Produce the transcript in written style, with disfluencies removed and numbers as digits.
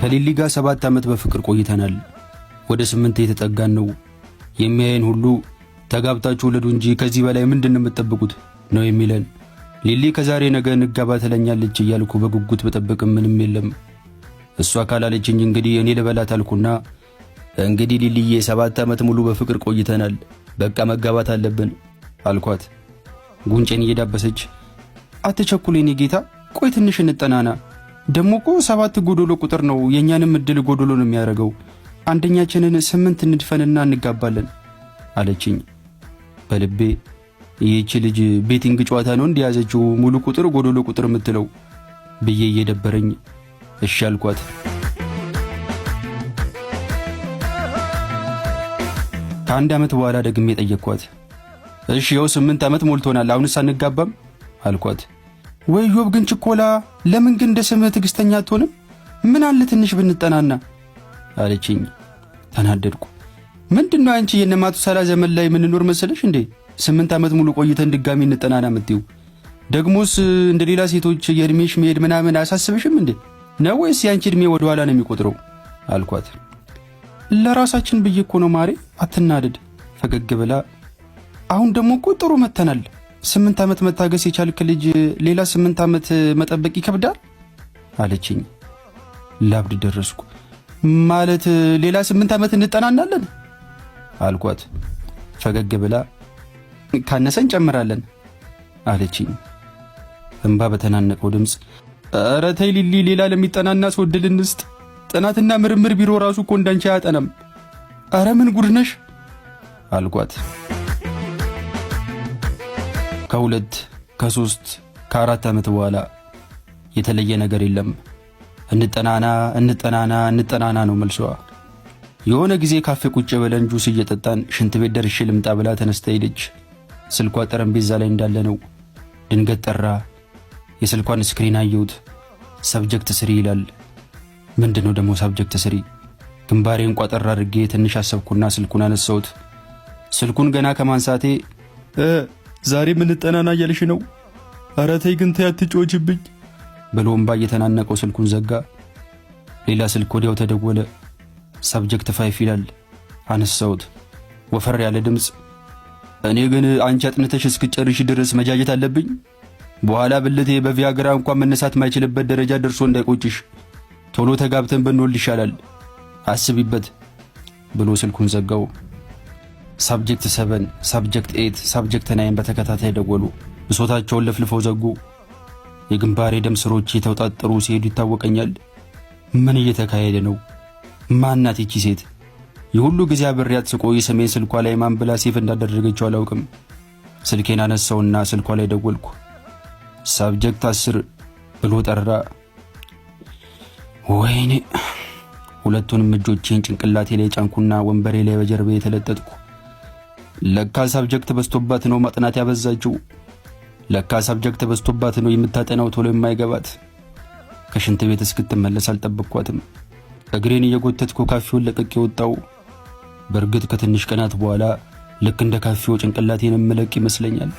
ከሊሊ ጋር 7 ዓመት በፍቅር ቆይተናል። ወደ 8 የተጠጋን ነው። የሚያየን ሁሉ ተጋብታችሁ ወለዱ እንጂ ከዚህ በላይ ምንድን ነው የምትጠብቁት ነው የሚለን። ሊሊ ከዛሬ ነገ እንጋባ ትለኛለች እያልኩ በጉጉት በጠብቅም ምንም የለም። እሷ ካላለችኝ እንግዲህ እኔ ልበላት አልኩና እንግዲህ ሊሊዬ 7 ዓመት ሙሉ በፍቅር ቆይተናል፣ በቃ መጋባት አለብን አልኳት። ጉንጬን እየዳበሰች አትቸኩል የኔ ጌታ፣ ቆይ ትንሽ እንጠናና። ደሞ እኮ 7 ጎዶሎ ቁጥር ነው፣ የኛንም እድል ጎዶሎ ነው የሚያደርገው። አንደኛችንን 8 እንድፈንና እንጋባለን አለችኝ። በልቤ ይህች ልጅ ቤቲንግ ጨዋታ ነው እንዲያዘችው ሙሉ ቁጥር ጎዶሎ ቁጥር የምትለው ብዬ እየደበረኝ እሺ አልኳት። ከ1 ዓመት በኋላ ደግሜ ጠየቅኳት። እሺ ያው 8 ዓመት ሞልቶናል፣ አሁንስ አንጋባም አልኳት። ወይ ዮብ ግን ችኮላ፣ ለምን ግን እንደ ስምህ ትዕግስተኛ አትሆንም? ምን አለ ትንሽ ብንጠናና አለችኝ። ተናደድኩ። ምንድነው አንቺ የነማቱሳላ ዘመን ላይ የምንኖር መሰለሽ እንዴ? 8 ዓመት ሙሉ ቆይተን ድጋሚ እንጠናና የምትይው? ደግሞስ እንደ ሌላ ሴቶች የእድሜሽ መሄድ ምናምን አያሳስብሽም እንዴ? ነው ወይስ ያንቺ እድሜ ወደ ኋላ ነው የሚቆጥረው አልኳት። ለራሳችን ብዬ እኮ ነው ማሬ፣ አትናደድ። ፈገግ ብላ አሁን ደግሞ እኮ ጥሩ መተናል። 8 ዓመት መታገስ የቻልክ ልጅ ሌላ 8 ዓመት መጠበቅ ይከብዳል አለችኝ። ላብድ ደረስኩ። ማለት ሌላ 8 ዓመት እንጠናናለን አልኳት። ፈገግ ብላ ካነሰን ጨምራለን አለችኝ። እንባ በተናነቀው ድምፅ ኧረ ተይ ሊሊ፣ ሌላ ለሚጠናና ሰው ዕድል እንስጥ። ጥናትና ምርምር ቢሮ ራሱ እኮ እንዳንቺ አያጠናም። ኧረ ምን ጉድ ነሽ አልኳት። ከ2 ከ3 ከ4 ዓመት በኋላ የተለየ ነገር የለም። እንጠናና እንጠናና እንጠናና ነው መልሷ። የሆነ ጊዜ ካፌ ቁጭ ብለን ጁስ እየጠጣን ሽንት ቤት ደርሼ ልምጣ ብላ ተነስታ ሄደች። ስልኳ ጠረጴዛ ላይ እንዳለ ነው። ድንገት ጠራ። የስልኳን ስክሪን አየሁት። ሰብጀክት ስሪ ይላል። ምንድነው ደግሞ ሰብጀክት ስሪ? ግንባሬን ቋጠር አድርጌ ትንሽ አሰብኩና ስልኩን አነሳሁት። ስልኩን ገና ከማንሳቴ ዛሬ ምን ጠናና እያልሽ ነው? ኧረ ተይ ግን ተይ አትጮችብኝ ብሎ እምባ እየተናነቀው ስልኩን ዘጋ። ሌላ ስልክ ወዲያው ተደወለ። ሰብጀክት 5 ይላል። አነሳሁት። ወፈር ያለ ድምፅ። እኔ ግን አንቺ አጥንተሽ እስክጨርሽ ድረስ መጃጀት አለብኝ? በኋላ ብልቴ በቪያግራ እንኳን መነሳት ማይችልበት ደረጃ ደርሶ እንዳይቆጭሽ ቶሎ ተጋብተን ብንወልድ ይሻላል፣ አስቢበት ብሎ ስልኩን ዘጋው። ሳብጀክት 7፣ ሳብጀክት 8፣ ሳብጀክት 9 በተከታታይ ደወሉ። ብሶታቸውን ለፍልፈው ዘጉ። የግንባሬ ደም ስሮች የተውጣጠሩ ሲሄዱ ይታወቀኛል። ምን እየተካሄደ ነው? ማናት ይቺ ሴት? የሁሉ ጊዜ አብሬያት ስቆይ ስሜን ስልኳ ላይ ማን ብላ ሴፍ እንዳደረገችው አላውቅም። ስልኬን አነሳውና ስልኳ ላይ ደወልኩ። ሳብጀክት 10 ብሎ ጠራ። ወይኔ! ሁለቱንም እጆቼን ጭንቅላቴ ላይ ጫንኩና ወንበሬ ላይ በጀርቤ የተለጠጥኩ። ለካ ሳብጀክት በስቶባት ነው ማጥናት ያበዛችው። ለካ ሳብጀክት በስቶባት ነው የምታጠናው ቶሎ የማይገባት። ከሽንት ቤት እስክትመለስ አልጠበቅኳትም። እግሬን እየጎተትኩ ካፌውን ለቅቄ ወጣው። በእርግጥ ከትንሽ ቀናት በኋላ ልክ እንደ ካፌው ጭንቅላቴን እምለቅ ይመስለኛል።